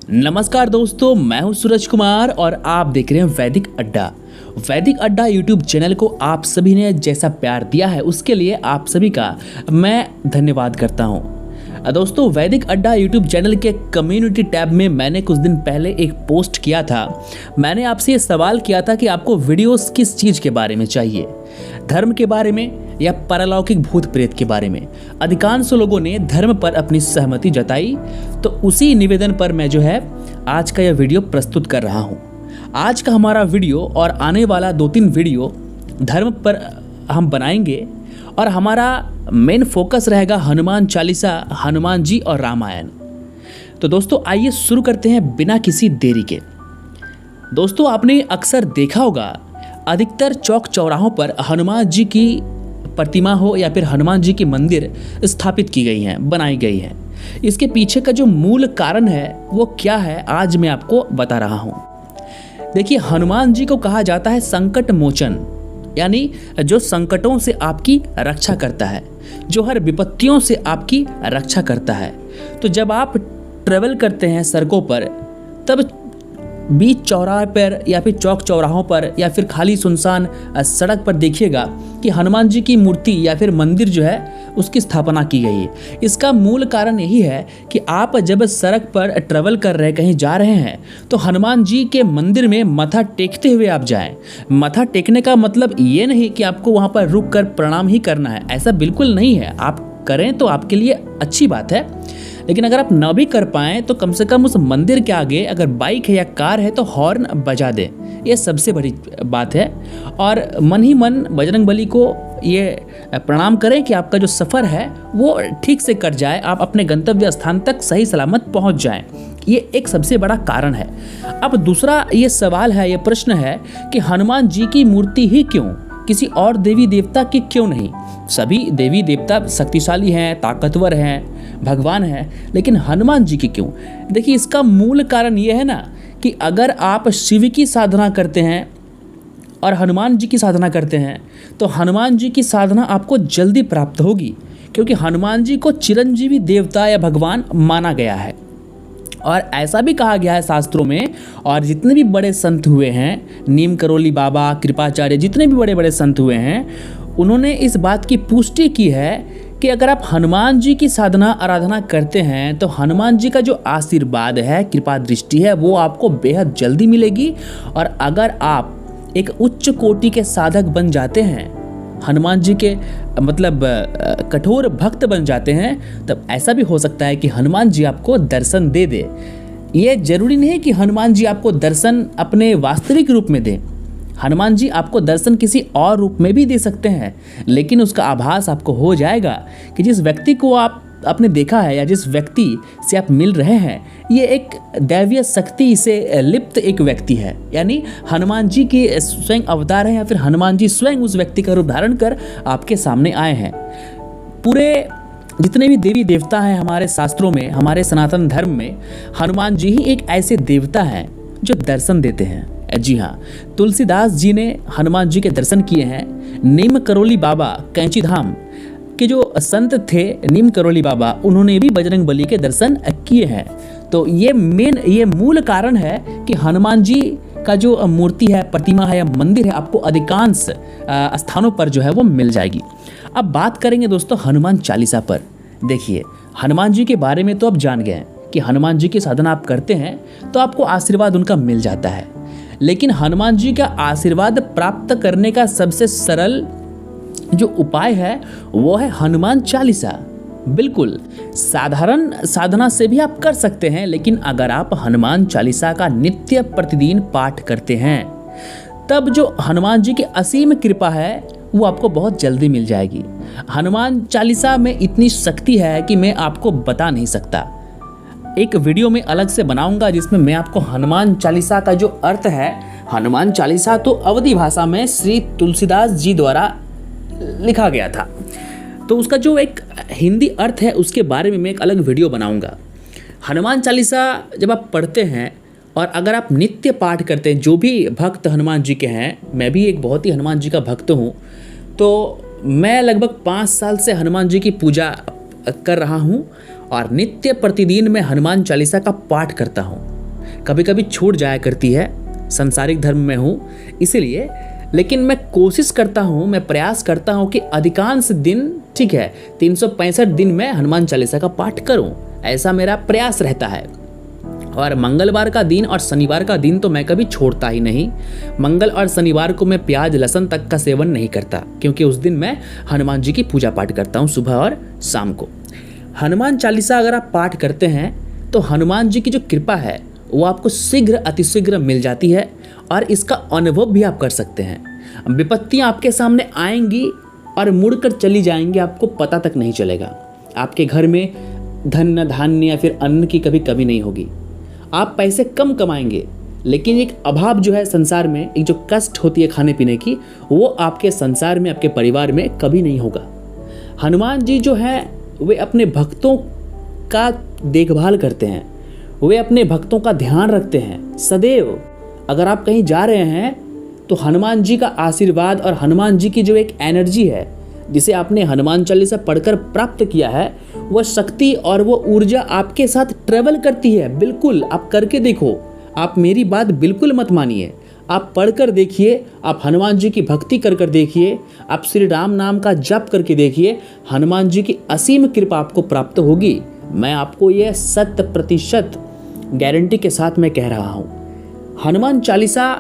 नमस्कार दोस्तों, मैं हूं सूरज कुमार और आप देख रहे हैं वैदिक अड्डा। वैदिक अड्डा यूट्यूब चैनल को आप सभी ने जैसा प्यार दिया है उसके लिए आप सभी का मैं धन्यवाद करता हूं। दोस्तों, वैदिक अड्डा यूट्यूब चैनल के कम्युनिटी टैब में मैंने कुछ दिन पहले एक पोस्ट किया था। मैंने आपसे ये सवाल किया था कि आपको वीडियोस किस चीज़ के बारे में चाहिए, धर्म के बारे में या पारलौकिक भूत प्रेत के बारे में। अधिकांश लोगों ने धर्म पर अपनी सहमति जताई, तो उसी निवेदन पर मैं आज का यह वीडियो प्रस्तुत कर रहा हूं। आज का हमारा वीडियो और आने वाला 2-3 वीडियो धर्म पर हम बनाएंगे और हमारा मेन फोकस रहेगा हनुमान चालीसा, हनुमान जी और रामायण। तो दोस्तों, आइए शुरू करते हैं बिना किसी देरी के। दोस्तों, आपने अक्सर देखा होगा अधिकतर चौक चौराहों पर हनुमान जी की प्रतिमा हो या फिर हनुमान जी की मंदिर स्थापित की गई हैं, बनाई गई हैं। इसके पीछे का जो मूल कारण है वो क्या है, आज मैं आपको बता रहा हूँ। देखिए, हनुमान जी को कहा जाता है संकट मोचन, यानी जो संकटों से आपकी रक्षा करता है, जो हर विपत्तियों से आपकी रक्षा करता है। तो जब आप ट्रेवल करते हैं सड़कों पर, तब बीच चौराहे पर या फिर चौक चौराहों पर या फिर खाली सुनसान सड़क पर देखिएगा कि हनुमान जी की मूर्ति या फिर मंदिर जो है उसकी स्थापना की गई है। इसका मूल कारण यही है कि आप जब सड़क पर ट्रेवल कर रहे, कहीं जा रहे हैं, तो हनुमान जी के मंदिर में माथा टेकते हुए आप जाएं। माथा टेकने का मतलब ये नहीं कि आपको वहाँ पर रुक कर प्रणाम ही करना है, ऐसा बिल्कुल नहीं है। आप करें तो आपके लिए अच्छी बात है, लेकिन अगर आप ना भी कर पाएँ तो कम से कम उस मंदिर के आगे अगर बाइक है या कार है तो हॉर्न बजा दें। ये सबसे बड़ी बात है। और मन ही मन बजरंगबली को ये प्रणाम करें कि आपका जो सफ़र है वो ठीक से कट जाए, आप अपने गंतव्य स्थान तक सही सलामत पहुंच जाएं। ये एक सबसे बड़ा कारण है। अब दूसरा ये सवाल है, ये प्रश्न है कि हनुमान जी की मूर्ति ही क्यों, किसी और देवी देवता की क्यों नहीं? सभी देवी देवता शक्तिशाली हैं, ताकतवर हैं, भगवान हैं, लेकिन हनुमान जी की क्यों? देखिए, इसका मूल कारण ये है ना कि अगर आप शिव की साधना करते हैं और हनुमान जी की साधना करते हैं तो हनुमान जी की साधना आपको जल्दी प्राप्त होगी, क्योंकि हनुमान जी को चिरंजीवी देवता या भगवान माना गया है। और ऐसा भी कहा गया है शास्त्रों में, और जितने भी बड़े संत हुए हैं, नीम करोली बाबा, कृपाचार्य, जितने भी बड़े बड़े संत हुए हैं, उन्होंने इस बात की पुष्टि की है कि अगर आप हनुमान जी की साधना आराधना करते हैं तो हनुमान जी का जो आशीर्वाद है, कृपा दृष्टि है, वो आपको बेहद जल्दी मिलेगी। और अगर आप एक उच्च कोटि के साधक बन जाते हैं, हनुमान जी के मतलब कठोर भक्त बन जाते हैं, तब ऐसा भी हो सकता है कि हनुमान जी आपको दर्शन दे दे। ये जरूरी नहीं है कि हनुमान जी आपको दर्शन अपने वास्तविक रूप में दें। हनुमान जी आपको दर्शन किसी और रूप में भी दे सकते हैं, लेकिन उसका आभास आपको हो जाएगा कि जिस व्यक्ति को आपने देखा है या जिस व्यक्ति से आप मिल रहे हैं, ये एक दैवीय शक्ति से लिप्त एक व्यक्ति है। यानी हनुमान जी के स्वयं अवतार हैं या फिर हनुमान जी स्वयं उस व्यक्ति का रूप धारण कर आपके सामने आए हैं। पूरे जितने भी देवी देवता हैं हमारे शास्त्रों में, हमारे सनातन धर्म में, हनुमान जी ही एक ऐसे देवता हैं जो दर्शन देते हैं। जी हाँ, तुलसीदास जी ने हनुमान जी के दर्शन किए हैं। नीम करोली बाबा, कैंची धाम के जो संत थे नीम करोली बाबा, उन्होंने भी बजरंगबली के दर्शन किए हैं। तो ये मूल कारण है कि हनुमान जी का जो मूर्ति है, प्रतिमा है या मंदिर है, आपको अधिकांश स्थानों पर जो है वो मिल जाएगी। अब बात करेंगे दोस्तों हनुमान चालीसा पर। देखिए, हनुमान जी के बारे में तो आप जान गए कि हनुमान जी की साधना आप करते हैं तो आपको आशीर्वाद उनका मिल जाता है। लेकिन हनुमान जी का आशीर्वाद प्राप्त करने का सबसे सरल जो उपाय है वो है हनुमान चालीसा। बिल्कुल साधारण साधना से भी आप कर सकते हैं, लेकिन अगर आप हनुमान चालीसा का नित्य प्रतिदिन पाठ करते हैं, तब जो हनुमान जी की असीम कृपा है वो आपको बहुत जल्दी मिल जाएगी। हनुमान चालीसा में इतनी शक्ति है कि मैं आपको बता नहीं सकता। एक वीडियो में अलग से बनाऊंगा जिसमें मैं आपको हनुमान चालीसा का जो अर्थ है, हनुमान चालीसा तो अवधी भाषा में श्री तुलसीदास जी द्वारा लिखा गया था, तो उसका जो एक हिंदी अर्थ है उसके बारे में मैं एक अलग वीडियो बनाऊंगा। हनुमान चालीसा जब आप पढ़ते हैं और अगर आप नित्य पाठ करते हैं, जो भी भक्त हनुमान जी के हैं, मैं भी एक बहुत ही हनुमान जी का भक्त हूँ, तो मैं लगभग 5 साल से हनुमान जी की पूजा कर रहा हूँ और नित्य प्रतिदिन मैं हनुमान चालीसा का पाठ करता हूँ। कभी कभी छूट जाया करती है, संसारिक धर्म में हूँ इसीलिए। लेकिन मैं कोशिश करता हूँ, मैं प्रयास करता हूँ कि अधिकांश दिन, ठीक है, 365 दिन में हनुमान चालीसा का पाठ करूँ, ऐसा मेरा प्रयास रहता है। और मंगलवार का दिन और शनिवार का दिन तो मैं कभी छोड़ता ही नहीं। मंगल और शनिवार को मैं प्याज लहसुन तक का सेवन नहीं करता, क्योंकि उस दिन मैं हनुमान जी की पूजा पाठ करता हूँ सुबह और शाम को। हनुमान चालीसा अगर आप पाठ करते हैं तो हनुमान जी की जो कृपा है वो आपको शीघ्र अतिशीघ्र मिल जाती है, और इसका अनुभव भी आप कर सकते हैं। विपत्तियाँ आपके सामने आएंगी और मुड़कर चली जाएंगी, आपको पता तक नहीं चलेगा। आपके घर में धन धान्य या फिर अन्न की कभी कमी नहीं होगी। आप पैसे कम कमाएंगे, लेकिन एक अभाव जो है संसार में, एक जो कष्ट होती है खाने पीने की, वो आपके संसार में, आपके परिवार में कभी नहीं होगा। हनुमान जी जो है वे अपने भक्तों का देखभाल करते हैं, वे अपने भक्तों का ध्यान रखते हैं सदैव। अगर आप कहीं जा रहे हैं तो हनुमान जी का आशीर्वाद और हनुमान जी की जो एक एनर्जी है जिसे आपने हनुमान चालीसा पढ़कर प्राप्त किया है, वह शक्ति और वो ऊर्जा आपके साथ ट्रेवल करती है। बिल्कुल आप करके देखो, आप मेरी बात बिल्कुल मत मानिए, आप पढ़कर देखिए, आप हनुमान जी की भक्ति कर कर देखिए, आप श्री राम नाम का जप करके देखिए, हनुमान जी की असीम कृपा आपको प्राप्त होगी। मैं आपको यह 100% गारंटी के साथ मैं कह रहा हूँ। हनुमान चालीसा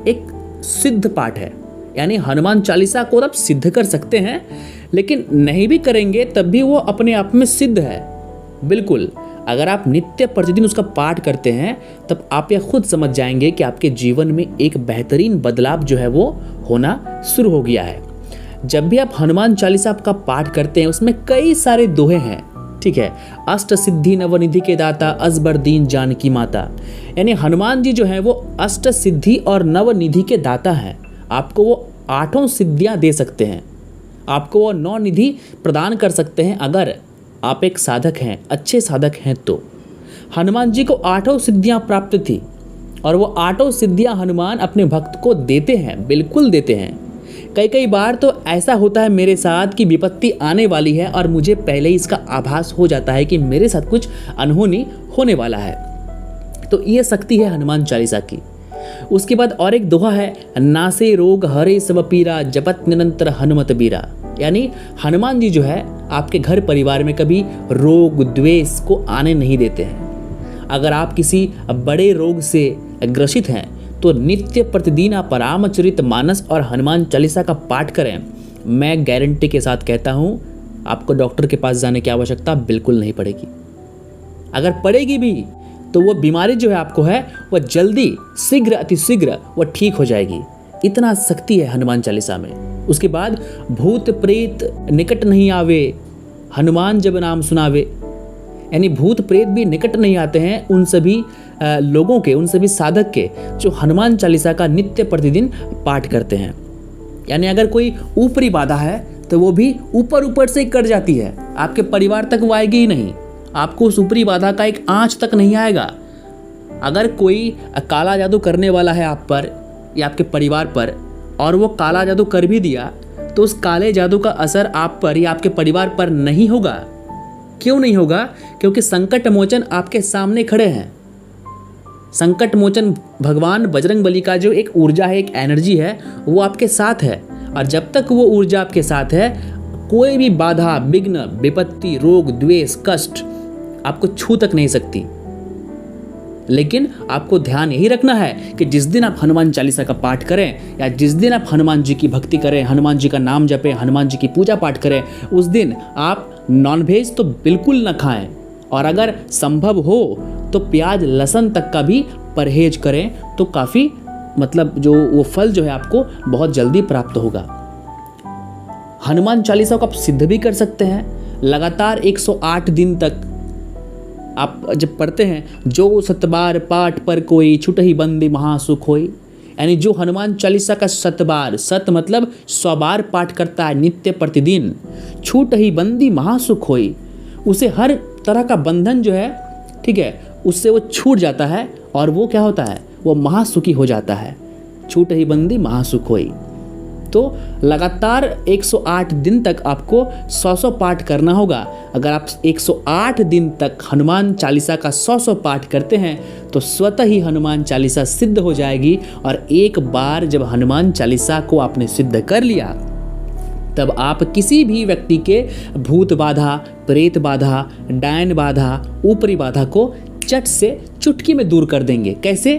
एक सिद्ध पाठ है, यानी हनुमान चालीसा को आप सिद्ध कर सकते हैं, लेकिन नहीं भी करेंगे तब भी वो अपने आप में सिद्ध है। बिल्कुल, अगर आप नित्य प्रतिदिन उसका पाठ करते हैं तब आप यह खुद समझ जाएंगे कि आपके जीवन में एक बेहतरीन बदलाव जो है वो होना शुरू हो गया है। जब भी आप हनुमान चालीसा आपका पाठ करते हैं उसमें कई सारे दोहे हैं, ठीक है। अष्ट सिद्धि नवनिधि के दाता, अजबर दीन जानकी माता, यानी हनुमान जी जो है वो अष्ट सिद्धि और नवनिधि के दाता हैं। आपको वो 8 सिद्धियां दे सकते हैं, आपको वो 9 निधि प्रदान कर सकते हैं अगर आप एक साधक हैं, अच्छे साधक हैं तो। हनुमान जी को 8 सिद्धियां प्राप्त थी और वो 8 सिद्धियां हनुमान अपने भक्त को देते हैं, बिल्कुल देते हैं। कई बार तो ऐसा होता है मेरे साथ कि विपत्ति आने वाली है और मुझे पहले ही इसका आभास हो जाता है कि मेरे साथ कुछ अनहोनी होने वाला है। तो ये शक्ति है हनुमान चालीसा की। उसके बाद और एक दोहा है, नासे रोग हरे सब पीरा, जपत निरंतर हनुमत बीरा। यानी हनुमान जी जो है आपके घर परिवार में कभी रोग द्वेष को आने नहीं देते हैं। अगर आप किसी बड़े रोग से ग्रसित हैं तो नित्य प्रतिदिन आप रामचरित मानस और हनुमान चालीसा का पाठ करें। मैं गारंटी के साथ कहता हूँ आपको डॉक्टर के पास जाने की आवश्यकता बिल्कुल नहीं पड़ेगी। अगर पड़ेगी भी तो वो बीमारी जो है आपको है वह जल्दी शीघ्र अतिशीघ्र वह ठीक हो जाएगी। इतना शक्ति है हनुमान चालीसा में। उसके बाद भूत प्रेत निकट नहीं आवे, हनुमान जब नाम सुनावे, यानी भूत प्रेत भी निकट नहीं आते हैं उन सभी लोगों के, उन सभी साधक के जो हनुमान चालीसा का नित्य प्रतिदिन पाठ करते हैं। यानी अगर कोई ऊपरी बाधा है तो वो भी ऊपर से ही कट जाती है, आपके परिवार तक वो आएगी ही नहीं, आपको उस ऊपरी बाधा का एक आंच तक नहीं आएगा। अगर कोई काला जादू करने वाला है आप पर या आपके परिवार पर और वो काला जादू कर भी दिया तो उस काले जादू का असर आप पर या आपके परिवार पर नहीं होगा। क्यों नहीं होगा? क्योंकि संकट मोचन आपके सामने खड़े हैं। संकट मोचन भगवान बजरंगबली का जो एक ऊर्जा है, एक एनर्जी है, वो आपके साथ है। और जब तक वो ऊर्जा आपके साथ है कोई भी बाधा, विघ्न, विपत्ति, रोग, द्वेष, कष्ट आपको छू तक नहीं सकती। लेकिन आपको ध्यान यही रखना है कि जिस दिन आप हनुमान चालीसा का पाठ करें या जिस दिन आप हनुमान जी की भक्ति करें, हनुमान जी का नाम जपें, हनुमान जी की पूजा पाठ करें, उस दिन आप नॉनवेज तो बिल्कुल न खाएं और अगर संभव हो तो प्याज लहसुन तक का भी परहेज करें तो काफ़ी मतलब जो वो फल जो है आपको बहुत जल्दी प्राप्त होगा। हनुमान चालीसा को आप सिद्ध भी कर सकते हैं। लगातार 108 दिन तक आप जब पढ़ते हैं, जो सतबार पाठ पर कोई छुटही बंदी महासुख होई, यानी जो हनुमान चालीसा का सतबार, सत मतलब 100 बार पाठ करता है नित्य प्रतिदिन, छूटही बंदी महासुख होई, उसे हर तरह का बंधन जो है, ठीक है, उससे वो छूट जाता है और वो क्या होता है, वो महासुखी हो जाता है। छूटही बंदी महासुख होई। तो लगातार 108 दिन तक आपको 100 पाठ करना होगा। अगर आप 108 दिन तक हनुमान चालीसा का 100 पाठ करते हैं तो स्वतः ही हनुमान चालीसा सिद्ध हो जाएगी। और एक बार जब हनुमान चालीसा को आपने सिद्ध कर लिया, तब आप किसी भी व्यक्ति के भूत बाधा, प्रेत बाधा, डायन बाधा, ऊपरी बाधा को चट से चुटकी में दूर कर देंगे। कैसे?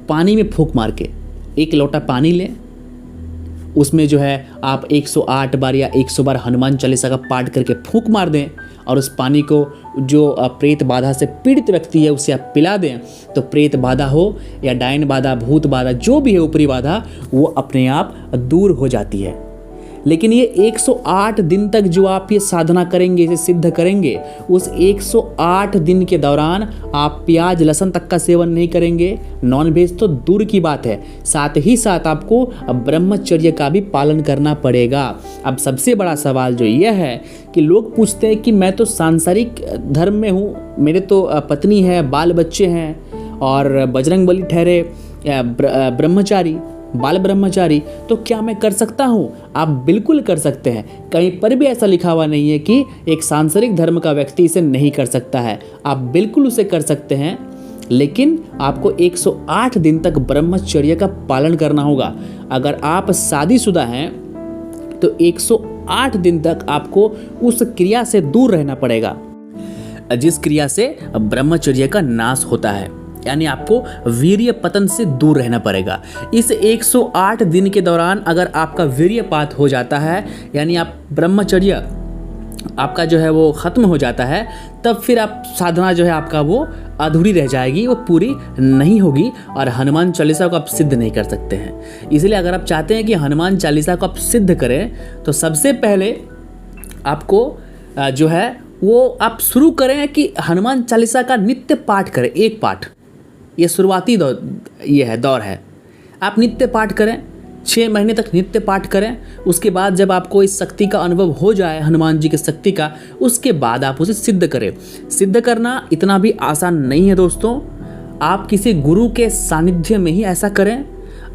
पानी में फूंक मार के। एक लोटा पानी लें, उसमें जो है आप 108 बार या 100 बार हनुमान चालीसा का पाठ करके फूंक मार दें और उस पानी को जो प्रेत बाधा से पीड़ित व्यक्ति है उसे आप पिला दें। तो प्रेत बाधा हो या डायन बाधा, भूत बाधा, जो भी है ऊपरी बाधा, वो अपने आप दूर हो जाती है। लेकिन ये 108 दिन तक जो आप ये साधना करेंगे, इसे सिद्ध करेंगे, उस 108 दिन के दौरान आप प्याज लहसुन तक का सेवन नहीं करेंगे। नॉनवेज तो दूर की बात है, साथ ही साथ आपको ब्रह्मचर्य का भी पालन करना पड़ेगा। अब सबसे बड़ा सवाल जो यह है कि लोग पूछते हैं कि मैं तो सांसारिक धर्म में हूँ, मेरे तो पत्नी है, बाल बच्चे हैं और बजरंगबली ठहरे ब्रह्मचारी, बाल ब्रह्मचारी, तो क्या मैं कर सकता हूँ? आप बिल्कुल कर सकते हैं। कहीं पर भी ऐसा लिखा हुआ नहीं है कि एक सांसारिक धर्म का व्यक्ति इसे नहीं कर सकता है। आप बिल्कुल उसे कर सकते हैं, लेकिन आपको 108 दिन तक ब्रह्मचर्य का पालन करना होगा। अगर आप शादीशुदा हैं तो 108 दिन तक आपको उस क्रिया से दूर रहना पड़ेगा जिस क्रिया से ब्रह्मचर्य का नाश होता है, यानी आपको वीर्य पतन से दूर रहना पड़ेगा। इस 108 दिन के दौरान अगर आपका वीर्यपात हो जाता है, यानी आप ब्रह्मचर्य आपका जो है वो ख़त्म हो जाता है, तब फिर आप साधना जो है आपका वो अधूरी रह जाएगी, वो पूरी नहीं होगी और हनुमान चालीसा को आप सिद्ध नहीं कर सकते हैं। इसलिए अगर आप चाहते हैं कि हनुमान चालीसा को आप सिद्ध करें तो सबसे पहले आपको जो है वो आप शुरू करें कि हनुमान चालीसा का नित्य पाठ करें। एक पाठ, ये शुरुआती दौर है। आप नित्य पाठ करें, 6 महीने तक नित्य पाठ करें। उसके बाद जब आपको इस शक्ति का अनुभव हो जाए, हनुमान जी की शक्ति का, उसके बाद आप उसे सिद्ध करें। सिद्ध करना इतना भी आसान नहीं है दोस्तों। आप किसी गुरु के सानिध्य में ही ऐसा करें।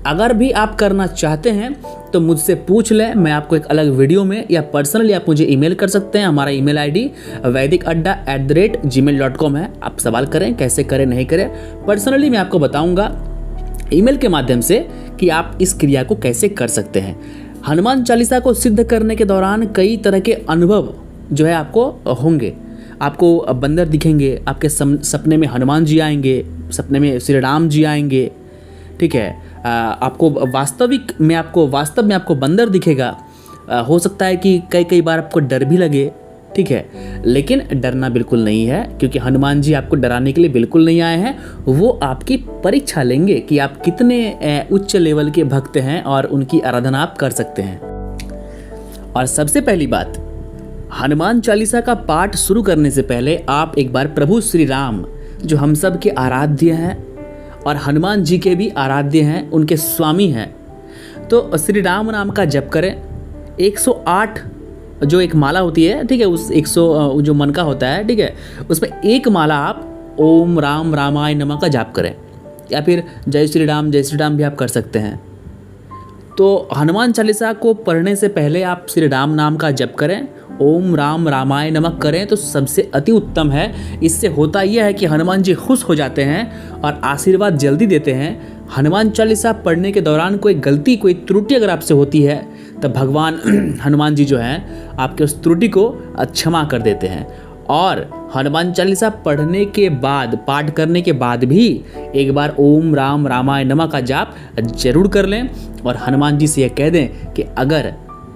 अगर भी आप करना चाहते हैं तो मुझसे पूछ लें, मैं आपको एक अलग वीडियो में या पर्सनली आप मुझे ईमेल कर सकते हैं। हमारा ईमेल आईडी vedic@gmail.com है। आप सवाल करें, कैसे करें नहीं करें, पर्सनली मैं आपको बताऊंगा ईमेल के माध्यम से कि आप इस क्रिया को कैसे कर सकते हैं। हनुमान चालीसा को सिद्ध करने के दौरान कई तरह के अनुभव जो है आपको होंगे। आपको बंदर दिखेंगे, आपके सपने में हनुमान जी आएंगे, सपने में श्री राम जी आएंगे, ठीक है। आपको वास्तव में आपको बंदर दिखेगा। हो सकता है कि कई बार आपको डर भी लगे, ठीक है, लेकिन डरना बिल्कुल नहीं है, क्योंकि हनुमान जी आपको डराने के लिए बिल्कुल नहीं आए हैं। वो आपकी परीक्षा लेंगे कि आप कितने उच्च लेवल के भक्त हैं और उनकी आराधना आप कर सकते हैं। और सबसे पहली बात, हनुमान चालीसा का पाठ शुरू करने से पहले आप एक बार प्रभु श्री राम, जो हम सब के आराध्य हैं और हनुमान जी के भी आराध्य हैं, उनके स्वामी हैं, तो श्री राम नाम का जप करें। 108 जो एक माला होती है, ठीक है, उस 100 जो मन का होता है, ठीक है, उसमें एक माला आप ओम राम रामाय नमः का जाप करें, या फिर जय श्री राम भी आप कर सकते हैं। तो हनुमान चालीसा को पढ़ने से पहले आप श्री राम नाम का जप करें, ओम राम रामाय नमः करें तो सबसे अति उत्तम है। इससे होता यह है कि हनुमान जी खुश हो जाते हैं और आशीर्वाद जल्दी देते हैं। हनुमान चालीसा पढ़ने के दौरान कोई गलती, कोई त्रुटि अगर आपसे होती है तब भगवान हनुमान जी जो हैं आपके उस त्रुटि को क्षमा कर देते हैं। और हनुमान चालीसा पढ़ने के बाद, पाठ करने के बाद भी एक बार ओम राम रामाय नमः का जाप जरूर कर लें और हनुमान जी से यह कह दें कि अगर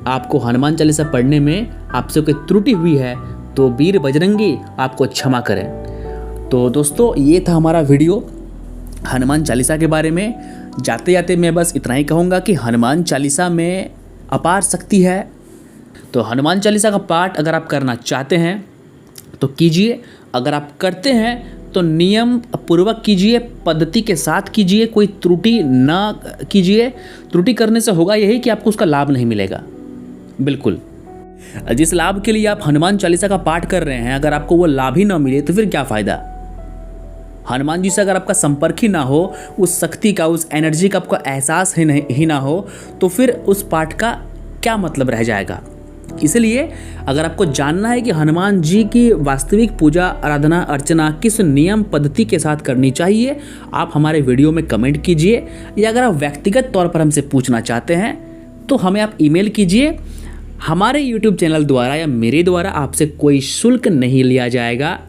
आपको हनुमान चालीसा पढ़ने में आपसे कोई त्रुटि हुई है तो वीर बजरंगी आपको क्षमा करें। तो दोस्तों, ये था हमारा वीडियो हनुमान चालीसा के बारे में। जाते जाते मैं बस इतना ही कहूँगा कि हनुमान चालीसा में अपार शक्ति है। तो हनुमान चालीसा का पाठ अगर आप करना चाहते हैं तो कीजिए। अगर आप करते हैं तो नियम पूर्वक कीजिए, पद्धति के साथ कीजिए, कोई त्रुटि ना कीजिए। त्रुटि करने से होगा यही कि आपको उसका लाभ नहीं मिलेगा। बिल्कुल, जिस लाभ के लिए आप हनुमान चालीसा का पाठ कर रहे हैं, अगर आपको वो लाभ ही ना मिले तो फिर क्या फ़ायदा। हनुमान जी से अगर आपका संपर्क ही ना हो, उस शक्ति का, उस एनर्जी का आपको एहसास ही ना हो, तो फिर उस पाठ का क्या मतलब रह जाएगा। इसलिए अगर आपको जानना है कि हनुमान जी की वास्तविक पूजा आराधना अर्चना किस नियम पद्धति के साथ करनी चाहिए, आप हमारे वीडियो में कमेंट कीजिए, या अगर आप व्यक्तिगत तौर पर हमसे पूछना चाहते हैं तो हमें आप ईमेल कीजिए। हमारे यूट्यूब चैनल द्वारा या मेरे द्वारा आपसे कोई शुल्क नहीं लिया जाएगा।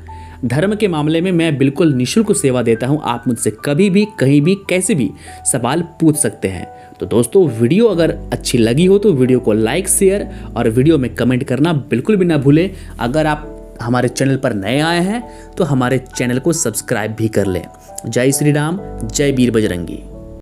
धर्म के मामले में मैं बिल्कुल निःशुल्क सेवा देता हूं। आप मुझसे कभी भी कहीं भी कैसे भी सवाल पूछ सकते हैं। तो दोस्तों, वीडियो अगर अच्छी लगी हो तो वीडियो को लाइक शेयर और वीडियो में कमेंट करना बिल्कुल भी ना भूलें। अगर आप हमारे चैनल पर नए आए हैं तो हमारे चैनल को सब्सक्राइब भी कर लें। जय श्री राम, जय वीर बजरंगी।